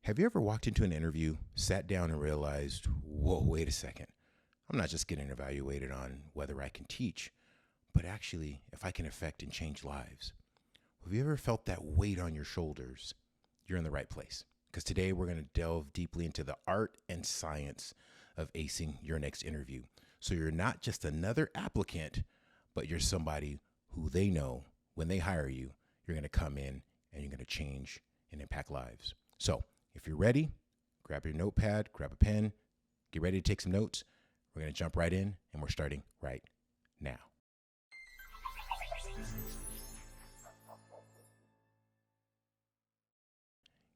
Have you ever walked into an interview, sat down and realized, whoa, wait a second. I'm not just getting evaluated on whether I can teach, but actually if I can affect and change lives. Have you ever felt that weight on your shoulders? You're in the right place, because today we're going to delve deeply into the art and science of acing your next interview. So you're not just another applicant, but you're somebody who they know when they hire you, you're going to come in and you're going to change and impact lives. So if you're ready, grab your notepad, grab a pen, get ready to take some notes. We're going to jump right in, and we're starting right now.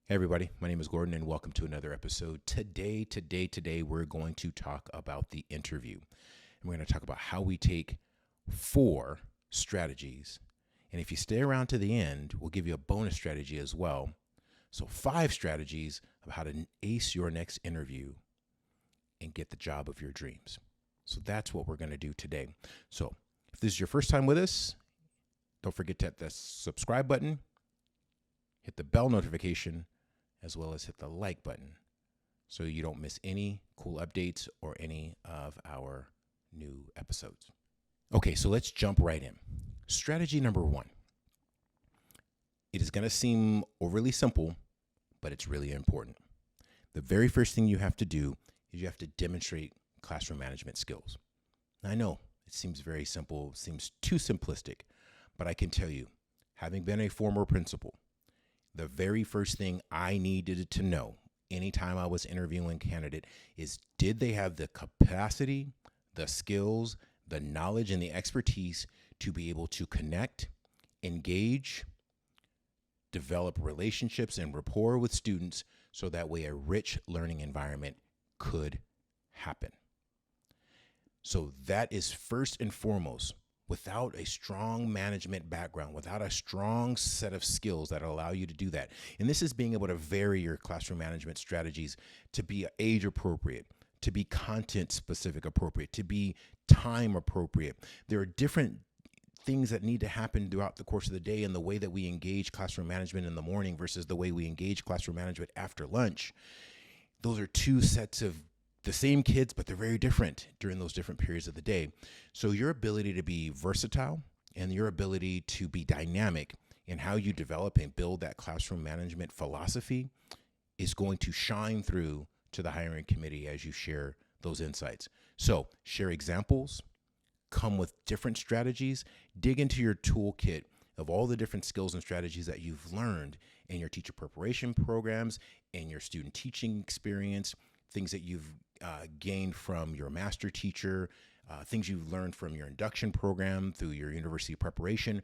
Hey everybody, my name is Gordon and welcome to another episode. Today, we're going to talk about the interview. And we're going to talk about how we take 4 strategies. And if you stay around to the end, we'll give you a bonus strategy as well. So 5 strategies of how to ace your next interview and get the job of your dreams. So that's what we're going to do today. So if this is your first time with us, don't forget to hit the subscribe button, hit the bell notification, as well as hit the like button so you don't miss any cool updates or any of our new episodes. Okay, so let's jump right in. Strategy number 1. It is going to seem overly simple, but it's really important. The very first thing you have to do is you have to demonstrate classroom management skills. Now, I know it seems very simple, seems too simplistic, but I can tell you, having been a former principal, the very first thing I needed to know anytime I was interviewing a candidate is, did they have the capacity, the skills, the knowledge, and the expertise to be able to connect, engage, develop relationships and rapport with students so that way a rich learning environment could happen. So that is first and foremost. Without a strong management background, without a strong set of skills that allow you to do that. And this is being able to vary your classroom management strategies to be age appropriate, to be content specific appropriate, to be time appropriate. There are different things that need to happen throughout the course of the day, and the way that we engage classroom management in the morning versus the way we engage classroom management after lunch. Those are 2 sets of the same kids, but they're very different during those different periods of the day. So your ability to be versatile and your ability to be dynamic in how you develop and build that classroom management philosophy is going to shine through to the hiring committee as you share those insights. So share examples, come with different strategies, dig into your toolkit of all the different skills and strategies that you've learned in your teacher preparation programs, in your student teaching experience, things that you've gained from your master teacher, things you've learned from your induction program through your university preparation.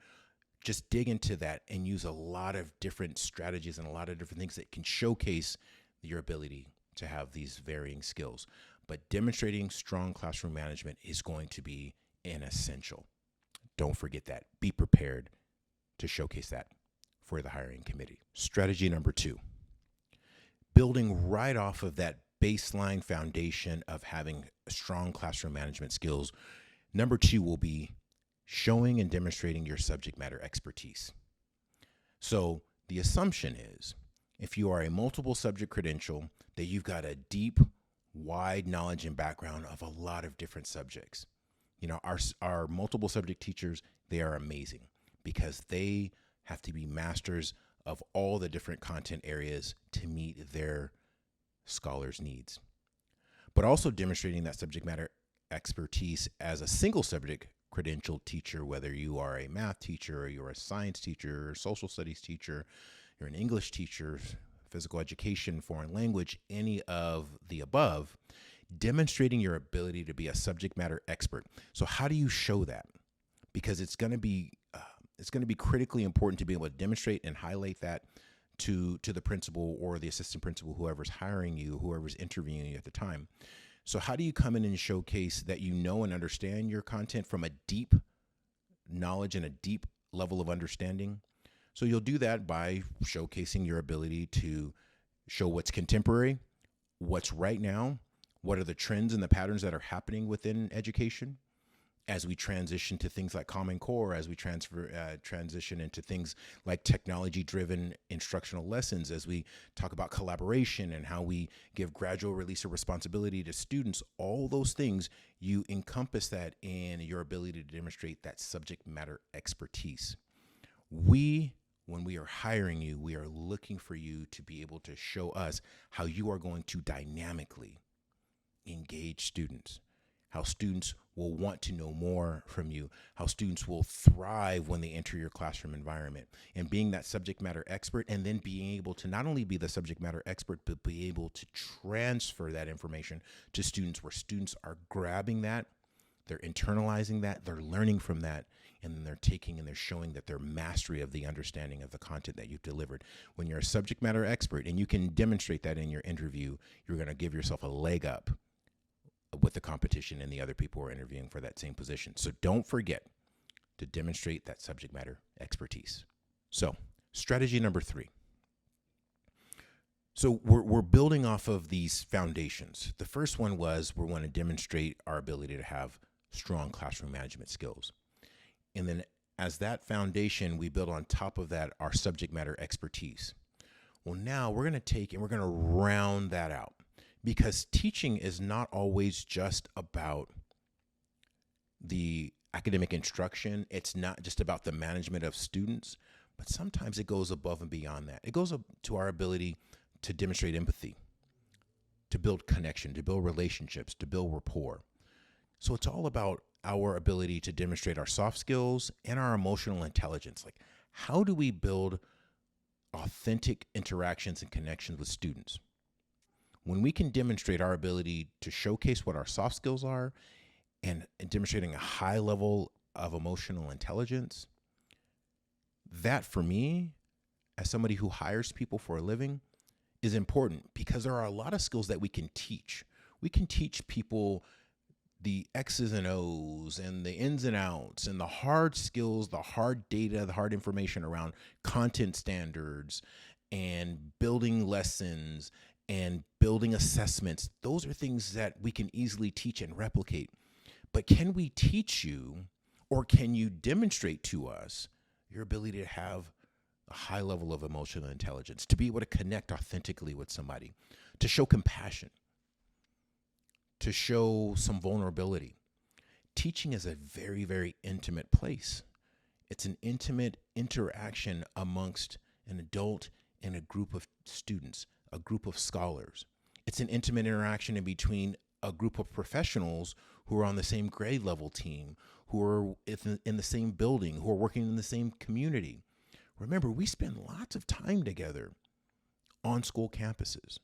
Just dig into that and use a lot of different strategies and a lot of different things that can showcase your ability to have these varying skills. But demonstrating strong classroom management is going to be an essential. Don't forget that. Be prepared to showcase that for the hiring committee. Strategy number 2, building right off of that baseline foundation of having strong classroom management skills. Number 2 will be showing and demonstrating your subject matter expertise. So the assumption is, if you are a multiple subject credential, that you've got a deep, wide knowledge and background of a lot of different subjects. You know, our multiple subject teachers, they are amazing because they have to be masters of all the different content areas to meet their scholars' needs. But also demonstrating that subject matter expertise as a single subject credentialed teacher, whether you are a math teacher or you're a science teacher or social studies teacher, you're an English teacher, physical education, foreign language, any of the above, demonstrating your ability to be a subject matter expert. So how do you show that? Because it's going to be critically important to be able to demonstrate and highlight that to the principal or the assistant principal, whoever's hiring you, whoever's interviewing you at the time. So how do you come in and showcase that you know and understand your content from a deep knowledge and a deep level of understanding? So you'll do that by showcasing your ability to show what's contemporary, what's right now, what are the trends and the patterns that are happening within education, as we transition to things like Common Core, as we transition into things like technology-driven instructional lessons, as we talk about collaboration and how we give gradual release of responsibility to students, all those things, you encompass that in your ability to demonstrate that subject matter expertise. When we are hiring you, we are looking for you to be able to show us how you are going to dynamically engage students, how students will want to know more from you, how students will thrive when they enter your classroom environment, and being that subject matter expert, and then being able to not only be the subject matter expert, but be able to transfer that information to students, where students are grabbing that, they're internalizing that, they're learning from that, and then they're taking and they're showing that their mastery of the understanding of the content that you've delivered. When you're a subject matter expert and you can demonstrate that in your interview, you're going to give yourself a leg up with the competition and the other people who are interviewing for that same position. So don't forget to demonstrate that subject matter expertise. So strategy number 3. So we're building off of these foundations. The first one was we want to demonstrate our ability to have strong classroom management skills. And then as that foundation, we build on top of that our subject matter expertise. Well, now we're going to take and we're going to round that out, because teaching is not always just about the academic instruction. It's not just about the management of students, but sometimes it goes above and beyond that. It goes up to our ability to demonstrate empathy, to build connection, to build relationships, to build rapport. So it's all about our ability to demonstrate our soft skills and our emotional intelligence. Like, how do we build authentic interactions and connections with students? When we can demonstrate our ability to showcase what our soft skills are and demonstrating a high level of emotional intelligence, that for me, as somebody who hires people for a living, is important, because there are a lot of skills that we can teach. We can teach people the X's and O's and the ins and outs and the hard skills, the hard data, the hard information around content standards and building lessons and building assessments. Those are things that we can easily teach and replicate. But can we teach you, or can you demonstrate to us your ability to have a high level of emotional intelligence, to be able to connect authentically with somebody, to show compassion, to show some vulnerability? Teaching is a very, very intimate place. It's an intimate interaction amongst an adult and a group of students, a group of scholars. It's an intimate interaction in between a group of professionals who are on the same grade level team, who are in the same building, who are working in the same community. Remember, we spend lots of time together on school campuses.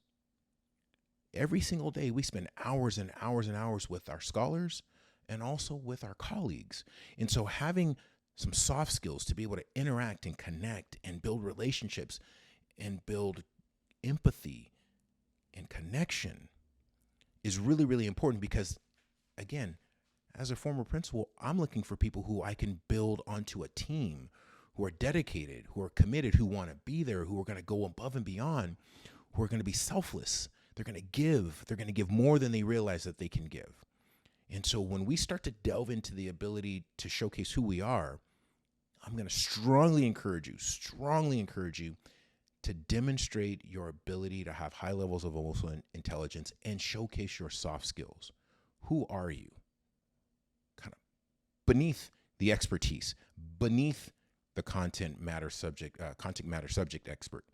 Every single day, we spend hours and hours and hours with our scholars and also with our colleagues. And so having some soft skills to be able to interact and connect and build relationships and build empathy and connection is really, really important, because, again, as a former principal, I'm looking for people who I can build onto a team, who are dedicated, who are committed, who want to be there, who are going to go above and beyond, who are going to be selfless. They're going to give. They're going to give more than they realize that they can give. And so when we start to delve into the ability to showcase who we are, I'm going to strongly encourage you to demonstrate your ability to have high levels of emotional intelligence and showcase your soft skills. Who are you? Kind of beneath the expertise, beneath the content matter subject expert,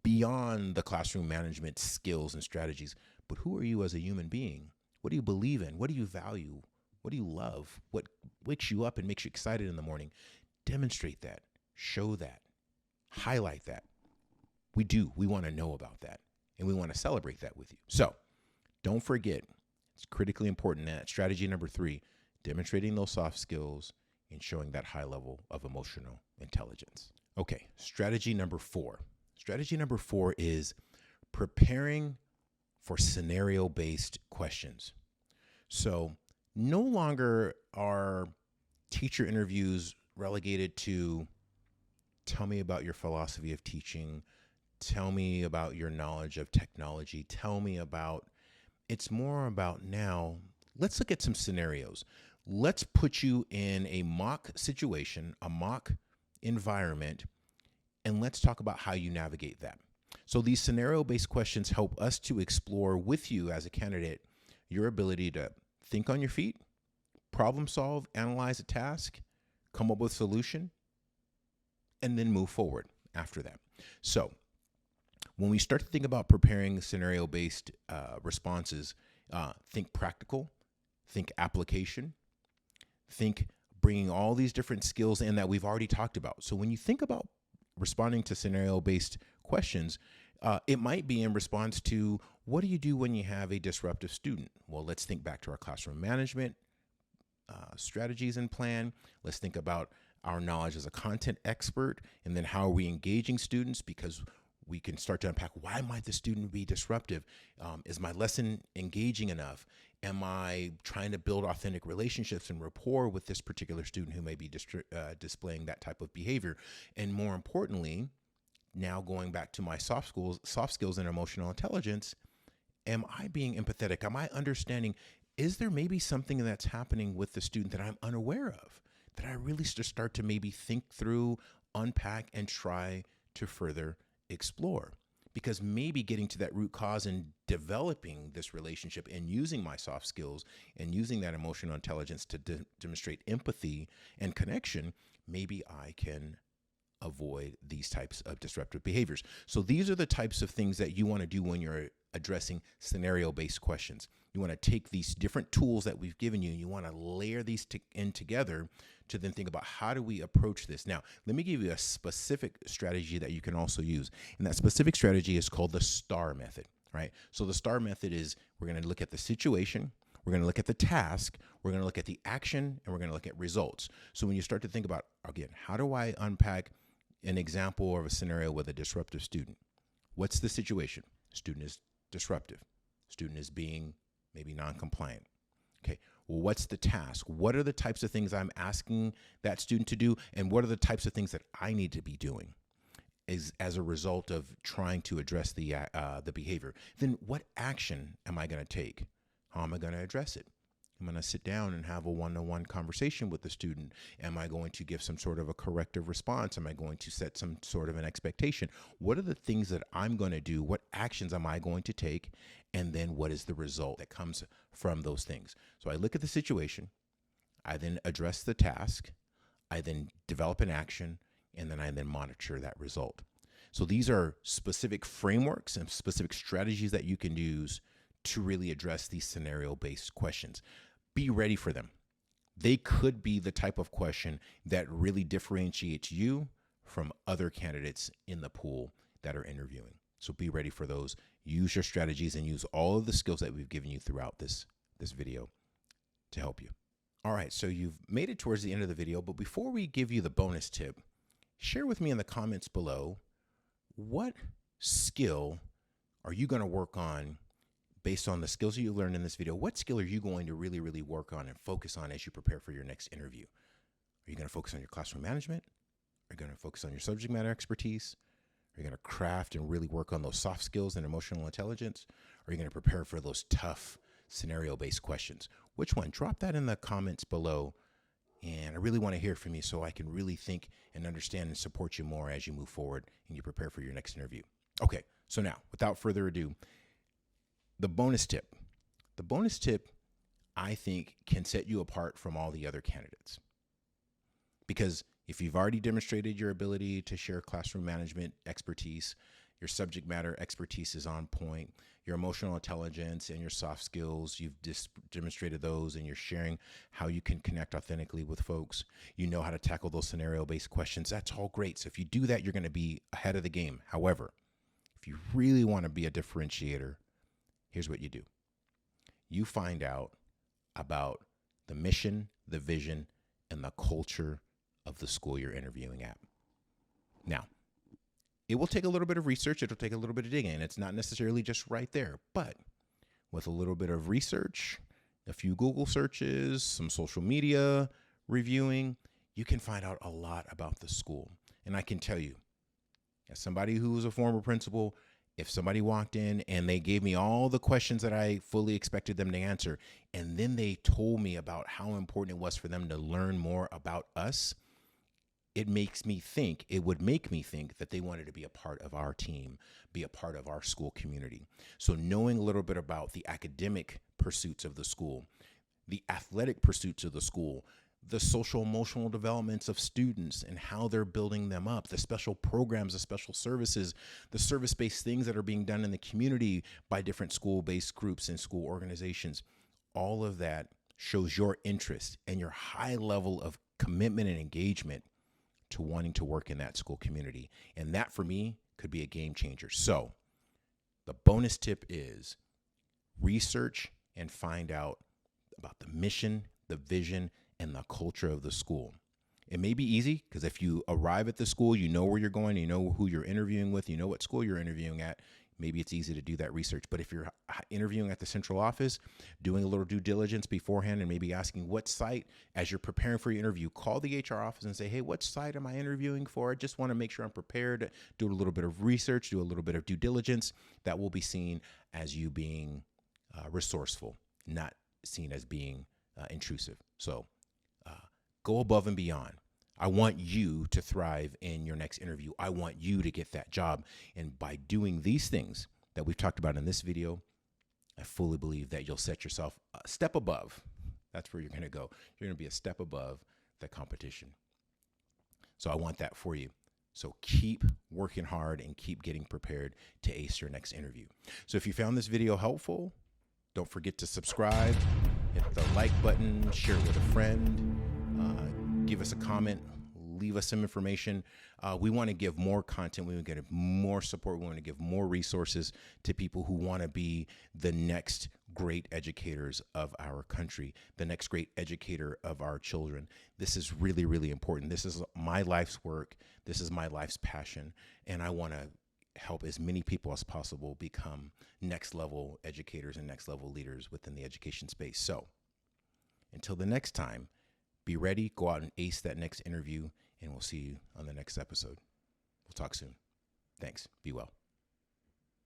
beyond the classroom management skills and strategies. But who are you as a human being? What do you believe in? What do you value? What do you love? What wakes you up and makes you excited in the morning? Demonstrate that, show that, highlight that. We want to know about that, and we want to celebrate that with you. So don't forget, it's critically important that strategy number 3, demonstrating those soft skills and showing that high level of emotional intelligence. Okay, strategy number 4. Strategy number 4 is preparing for scenario-based questions. So no longer are teacher interviews relegated to tell me about your philosophy of teaching, tell me about your knowledge of technology, it's more about now, let's look at some scenarios. let's put you in a mock situation, a mock environment, and let's talk about how you navigate that. So these scenario-based questions help us to explore with you as a candidate your ability to think on your feet, problem solve, analyze a task, come up with a solution, and then move forward after that. So when we start to think about preparing scenario-based responses, think practical, think application, think bringing all these different skills in that we've already talked about. So when you think about responding to scenario-based questions, it might be in response to, what do you do when you have a disruptive student? Well, let's think back to our classroom management strategies and plan. Let's think about our knowledge as a content expert, and then how are we engaging students, because we can start to unpack, why might the student be disruptive? Is my lesson engaging enough? Am I trying to build authentic relationships and rapport with this particular student who may be displaying that type of behavior? And more importantly, now going back to my soft skills and emotional intelligence, am I being empathetic? Am I understanding, is there maybe something that's happening with the student that I'm unaware of, that I really start to maybe think through, unpack, and try to further explore? Because maybe getting to that root cause and developing this relationship and using my soft skills and using that emotional intelligence to demonstrate empathy and connection, maybe I can avoid these types of disruptive behaviors. So these are the types of things that you want to do when you're addressing scenario-based questions. You want to take these different tools that we've given you, and you want to layer these in together to then think about, how do we approach this? Now, let me give you a specific strategy that you can also use. And that specific strategy is called the STAR method, right? So the STAR method is, we're going to look at the situation, we're going to look at the task, we're going to look at the action, and we're going to look at results. So when you start to think about, again, how do I unpack an example of a scenario with a disruptive student? What's the situation? Student is disruptive. Student is being maybe non-compliant. Okay, well, what's the task? What are the types of things I'm asking that student to do? And what are the types of things that I need to be doing as a result of trying to address the behavior? Then what action am I going to take? How am I going to address it? I'm going to sit down and have a one-on-one conversation with the student. Am I going to give some sort of a corrective response? Am I going to set some sort of an expectation? What are the things that I'm going to do? What actions am I going to take? And then what is the result that comes from those things? So I look at the situation, I then address the task, I then develop an action, and then I then monitor that result. So these are specific frameworks and specific strategies that you can use to really address these scenario-based questions. Be ready for them. They could be the type of question that really differentiates you from other candidates in the pool that are interviewing. So be ready for those. Use your strategies and use all of the skills that we've given you throughout this video to help you. All right, so you've made it towards the end of the video, but before we give you the bonus tip, share with me in the comments below, what skill are you going to work on based on the skills you learned in this video? What skill are you going to really, really work on and focus on as you prepare for your next interview? Are you going to focus on your classroom management? Are you going to focus on your subject matter expertise? Are you going to craft and really work on those soft skills and emotional intelligence? Or are you going to prepare for those tough scenario-based questions? Which one? Drop that in the comments below. And I really want to hear from you so I can really think and understand and support you more as you move forward and you prepare for your next interview. Okay, so now, without further ado, the bonus tip. The bonus tip, I think, can set you apart from all the other candidates. Because if you've already demonstrated your ability to share classroom management expertise, your subject matter expertise is on point, your emotional intelligence and your soft skills, you've demonstrated those, and you're sharing how you can connect authentically with folks. You know how to tackle those scenario-based questions. That's all great. So if you do that, you're going to be ahead of the game. However, if you really want to be a differentiator, here's what you do. You find out about the mission, the vision, and the culture of the school you're interviewing at. Now, it will take a little bit of research. It'll take a little bit of digging. It's not necessarily just right there, but with a little bit of research, a few Google searches, some social media reviewing, you can find out a lot about the school. And I can tell you, as somebody who was a former principal, If somebody walked in and they gave me all the questions that I fully expected them to answer, and then they told me about how important it was for them to learn more about us, it would make me think that they wanted to be a part of our team, be a part of our school community. So knowing a little bit about the academic pursuits of the school, the athletic pursuits of the school, the social emotional developments of students and how they're building them up, the special programs, the special services, the service-based things that are being done in the community by different school-based groups and school organizations. All of that shows your interest and your high level of commitment and engagement to wanting to work in that school community. And that for me could be a game changer. So the bonus tip is research and find out about the mission, the vision, and the culture of the school. It may be easy because if you arrive at the school, you know where you're going, you know who you're interviewing with, you know what school you're interviewing at. Maybe it's easy to do that research. But if you're interviewing at the central office, doing a little due diligence beforehand and maybe asking what site, as you're preparing for your interview, call the HR office and say, hey, what site am I interviewing for? I just want to make sure I'm prepared, do a little bit of research, do a little bit of due diligence. That will be seen as you being resourceful, not seen as being intrusive. So go above and beyond. I want you to thrive in your next interview. I want you to get that job. And by doing these things that we've talked about in this video, I fully believe that you'll set yourself a step above. That's where you're going to go. You're going to be a step above the competition. So I want that for you. So keep working hard and keep getting prepared to ace your next interview. So if you found this video helpful, don't forget to subscribe, hit the like button, share it with a friend, give us a comment, leave us some information. We want to give more content. We want to get more support. We want to give more resources to people who want to be the next great educators of our country, the next great educator of our children. This is really, really important. This is my life's work. This is my life's passion. And I want to help as many people as possible become next level educators and next level leaders within the education space. So until the next time, be ready, go out and ace that next interview, and we'll see you on the next episode. We'll talk soon. Thanks. Be well.